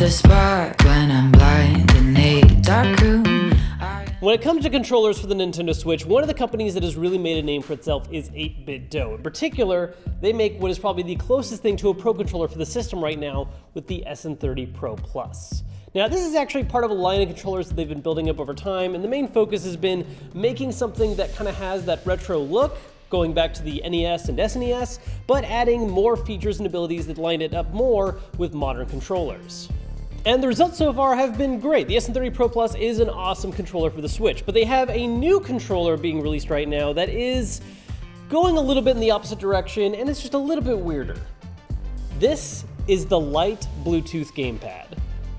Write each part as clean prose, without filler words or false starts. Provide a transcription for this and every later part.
a spark when I'm blind in a dark room. When it comes to controllers for the Nintendo Switch, one of the companies that has really made a name for itself is 8BitDo. In particular, they make what is probably the closest thing to a Pro controller for the system right now with the SN30 Pro Plus. Now, this is actually part of a line of controllers that they've been building up over time, and the main focus has been making something that kind of has that retro look, going back to the NES and SNES, but adding more features and abilities that line it up more with modern controllers. And the results so far have been great. The SN30 Pro Plus is an awesome controller for the Switch, but they have a new controller being released right now that is going a little bit in the opposite direction, and it's just a little bit weirder. This is the Lite Bluetooth gamepad.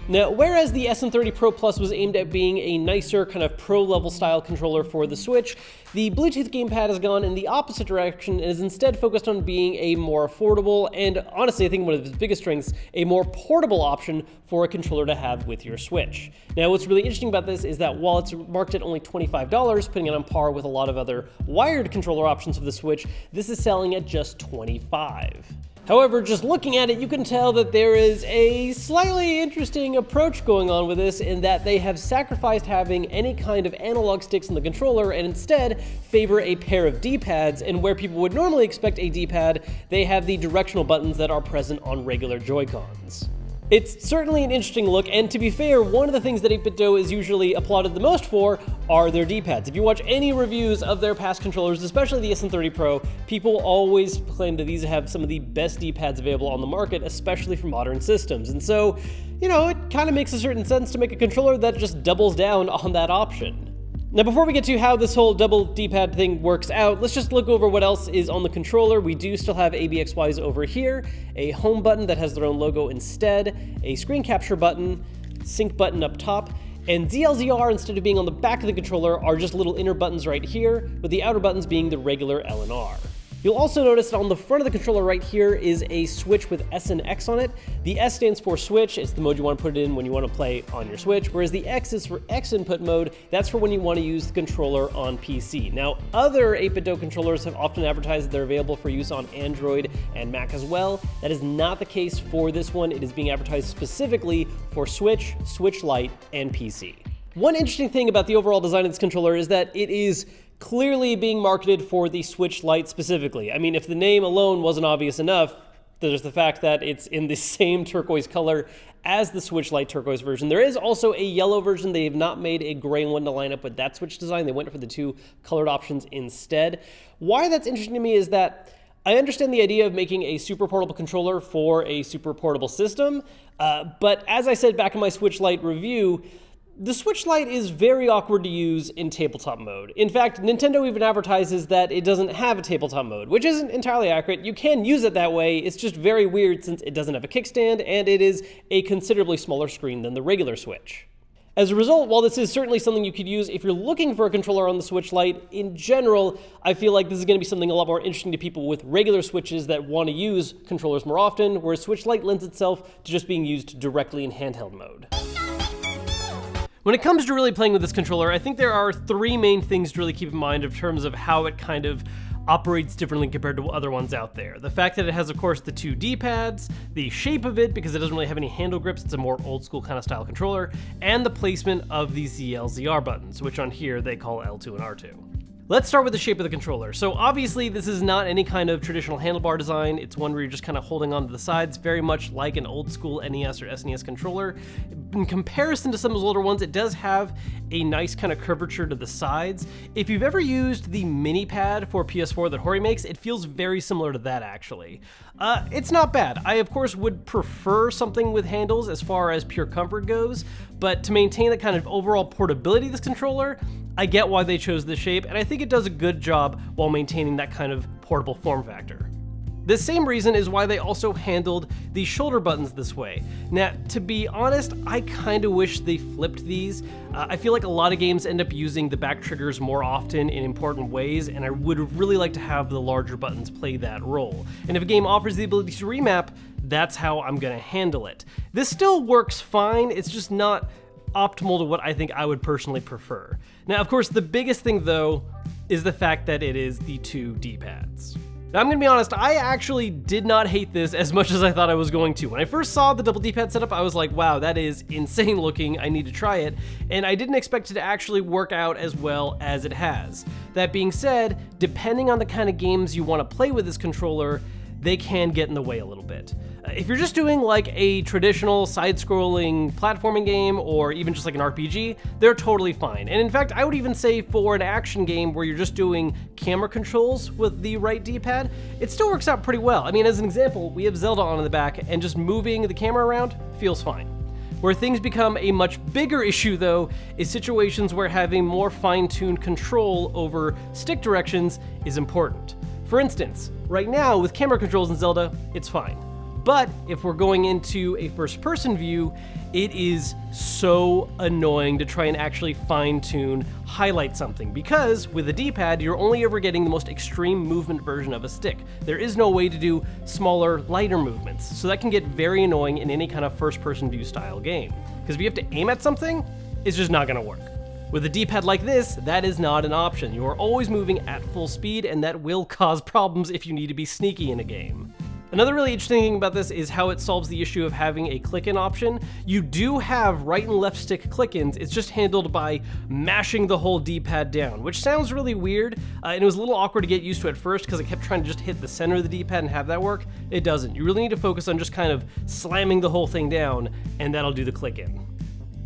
Now, whereas the SN30 Pro Plus was aimed at being a nicer, kind of pro-level style controller for the Switch, the Bluetooth gamepad has gone in the opposite direction and is instead focused on being a more affordable and, honestly, I think one of its biggest strengths, a more portable option for a controller to have with your Switch. Now, what's really interesting about this is that while it's marked at only $25, putting it on par with a lot of other wired controller options for the Switch, this is selling at just $25. However, just looking at it, you can tell that there is a slightly interesting approach going on with this in that they have sacrificed having any kind of analog sticks in the controller and instead favor a pair of D-pads, and where people would normally expect a D-pad, they have the directional buttons that are present on regular Joy-Cons. It's certainly an interesting look, and to be fair, one of the things that 8BitDo is usually applauded the most for are their D-pads. If you watch any reviews of their past controllers, especially the SN30 Pro, people always claim that these have some of the best D-pads available on the market, especially for modern systems. And so, you know, it kind of makes a certain sense to make a controller that just doubles down on that option. Now, before we get to how this whole double D-pad thing works out, let's just look over what else is on the controller. We do still have ABXYs over here, a home button that has their own logo instead, a screen capture button, sync button up top, and ZLZR, instead of being on the back of the controller, are just little inner buttons right here, with the outer buttons being the regular L and R. You'll also notice that on the front of the controller right here is a switch with S and X on it. The S stands for switch. It's the mode you want to put it in when you want to play on your Switch, whereas the X is for X input mode. That's for when you want to use the controller on PC. Now, other 8BitDo controllers have often advertised that they're available for use on Android and Mac as well. That is not the case for this one. It is being advertised specifically for Switch, Switch Lite, and PC. One interesting thing about the overall design of this controller is that it is clearly being marketed for the Switch Lite specifically. I mean, if the name alone wasn't obvious enough, there's the fact that it's in the same turquoise color as the Switch Lite turquoise version. There is also a yellow version. They have not made a gray one to line up with that Switch design. They went for the two colored options instead. Why that's interesting to me is that I understand the idea of making a super portable controller for a super portable system, but as I said back in my Switch Lite review, the Switch Lite is very awkward to use in tabletop mode. In fact, Nintendo even advertises that it doesn't have a tabletop mode, which isn't entirely accurate. You can use it that way, it's just very weird since it doesn't have a kickstand and it is a considerably smaller screen than the regular Switch. As a result, while this is certainly something you could use if you're looking for a controller on the Switch Lite, in general, I feel like this is going to be something a lot more interesting to people with regular Switches that want to use controllers more often, whereas Switch Lite lends itself to just being used directly in handheld mode. When it comes to really playing with this controller, I think there are three main things to really keep in mind in terms of how it kind of operates differently compared to other ones out there. The fact that it has, of course, the two D-pads, the shape of it, because it doesn't really have any handle grips, it's a more old school kind of style controller, and the placement of the ZLZR buttons, which on here they call L2 and R2. Let's start with the shape of the controller. So obviously this is not any kind of traditional handlebar design. It's one where you're just kind of holding onto the sides, very much like an old school NES or SNES controller. In comparison to some of those older ones, it does have a nice kind of curvature to the sides. If you've ever used the mini pad for PS4 that Hori makes, it feels very similar to that actually. It's not bad. I of course would prefer something with handles as far as pure comfort goes, but to maintain the kind of overall portability of this controller, I get why they chose this shape, and I think it does a good job while maintaining that kind of portable form factor. The same reason is why they also handled the shoulder buttons this way. Now, to be honest, I kind of wish they flipped these. I feel like a lot of games end up using the back triggers more often in important ways, and I would really like to have the larger buttons play that role. And if a game offers the ability to remap, that's how I'm gonna handle it. This still works fine, it's just not optimal to what I think I would personally prefer. Now, of course, the biggest thing though is the fact that it is the two D-pads. Now, I'm gonna be honest, I actually did not hate this as much as I thought I was going to. When I first saw the double D-pad setup, I was like, wow, that is insane looking, I need to try it, and I didn't expect it to actually work out as well as it has. That being said, depending on the kind of games you want to play with this controller, they can get in the way a little bit. If you're just doing like a traditional side-scrolling platforming game or even just like an RPG, they're totally fine. And in fact, I would even say for an action game where you're just doing camera controls with the right D-pad, it still works out pretty well. I mean, as an example, we have Zelda on in the back and just moving the camera around feels fine. Where things become a much bigger issue though is situations where having more fine-tuned control over stick directions is important. For instance, right now with camera controls in Zelda, it's fine. But if we're going into a first-person view, it is so annoying to try and actually fine-tune, highlight something, because with a D-pad, you're only ever getting the most extreme movement version of a stick. There is no way to do smaller, lighter movements, so that can get very annoying in any kind of first-person view style game. Because if you have to aim at something, it's just not gonna work. With a D-pad like this, that is not an option. You are always moving at full speed, and that will cause problems if you need to be sneaky in a game. Another really interesting thing about this is how it solves the issue of having a click-in option. You do have right and left stick click-ins, it's just handled by mashing the whole D-pad down, which sounds really weird, and it was a little awkward to get used to at first because I kept trying to just hit the center of the D-pad and have that work. It doesn't. You really need to focus on just kind of slamming the whole thing down, and that'll do the click-in.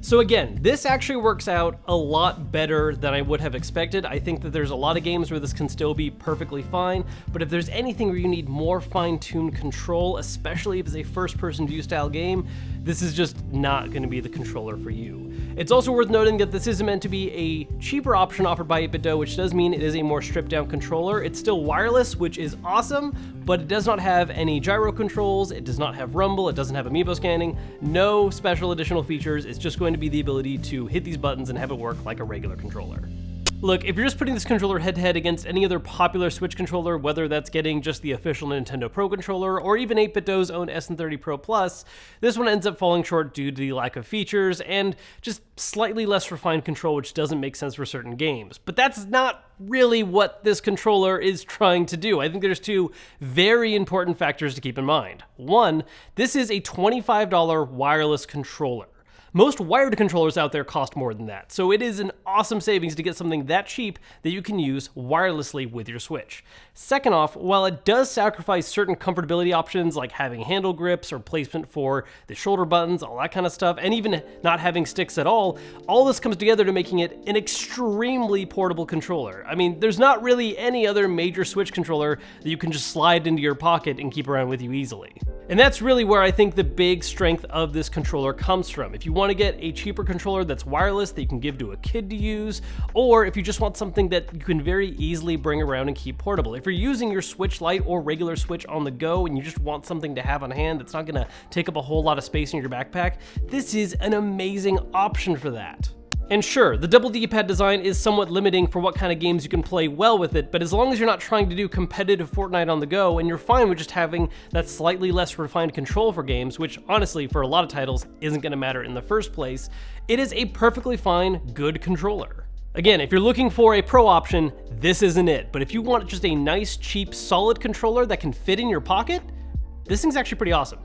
So again, this actually works out a lot better than I would have expected. I think that there's a lot of games where this can still be perfectly fine, but if there's anything where you need more fine-tuned control, especially if it's a first-person view style game, this is just not going to be the controller for you. It's also worth noting that this isn't meant to be a cheaper option offered by 8BitDo, which does mean it is a more stripped-down controller. It's still wireless, which is awesome, but it does not have any gyro controls, it does not have rumble, it doesn't have amiibo scanning, no special additional features. It's just going to be the ability to hit these buttons and have it work like a regular controller. Look, if you're just putting this controller head-to-head against any other popular Switch controller, whether that's getting just the official Nintendo Pro controller or even 8BitDo's own SN30 Pro Plus, this one ends up falling short due to the lack of features and just slightly less refined control, which doesn't make sense for certain games. But that's not really what this controller is trying to do. I think there's two very important factors to keep in mind. One, this is a $25 wireless controller. Most wired controllers out there cost more than that, so it is an awesome savings to get something that cheap that you can use wirelessly with your Switch. Second off, while it does sacrifice certain comfortability options like having handle grips or placement for the shoulder buttons, all that kind of stuff, and even not having sticks at all this comes together to making it an extremely portable controller. I mean, there's not really any other major Switch controller that you can just slide into your pocket and keep around with you easily. And that's really where I think the big strength of this controller comes from. If you want to get a cheaper controller that's wireless that you can give to a kid to use, or if you just want something that you can very easily bring around and keep portable. If you're using your Switch Lite or regular Switch on the go and you just want something to have on hand that's not going to take up a whole lot of space in your backpack, this is an amazing option for that. And sure, the double D-pad design is somewhat limiting for what kind of games you can play well with it, but as long as you're not trying to do competitive Fortnite on the go and you're fine with just having that slightly less refined control for games, which honestly for a lot of titles isn't going to matter in the first place, it is a perfectly fine, good controller. Again, if you're looking for a pro option, this isn't it, but if you want just a nice, cheap, solid controller that can fit in your pocket, this thing's actually pretty awesome.